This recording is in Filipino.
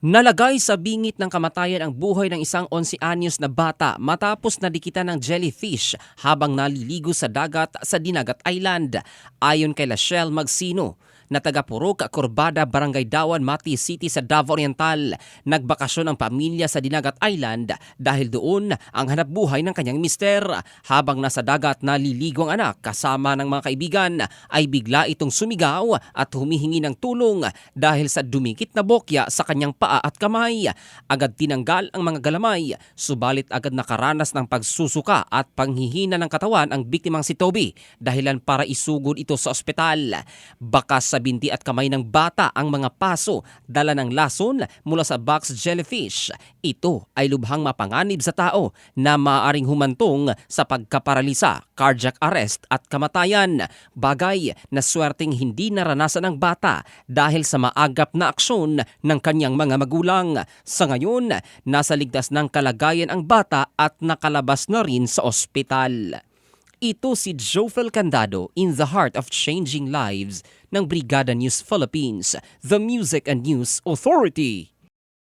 Nalagay sa bingit ng kamatayan ang buhay ng isang 11 anyos na bata matapos nadikitan ng jellyfish habang naliligo sa dagat sa Dinagat Island. Ayon kay Lachelle Magsino, na taga Purok, Corbada, Barangay Dawan, Mati City sa Davao Oriental. Nagbakasyon ang pamilya sa Dinagat Island dahil doon ang hanapbuhay ng kanyang mister. Habang nasa dagat naliligo ang anak kasama ng mga kaibigan ay bigla itong sumigaw at humihingi ng tulong dahil sa dumikit na bokya sa kanyang paa at kamay. Agad tinanggal ang mga galamay, subalit agad nakaranas ng pagsusuka at panghihina ng katawan ang biktimang si Toby, dahilan para isugod ito sa ospital. Bakas sa binti at kamay ng bata ang mga paso, dala ng lason mula sa box jellyfish. Ito ay lubhang mapanganib sa tao na maaaring humantong sa pagkaparalisa, cardiac arrest at kamatayan. Bagay na swerteng hindi naranasan ng bata dahil sa maagap na aksyon ng kanyang mga magulang. Sa ngayon, nasa ligtas ng kalagayan ang bata at nakalabas na rin sa ospital. Ito si Jofel Candado in the heart of changing lives ng Brigada News Philippines, the Music and News Authority.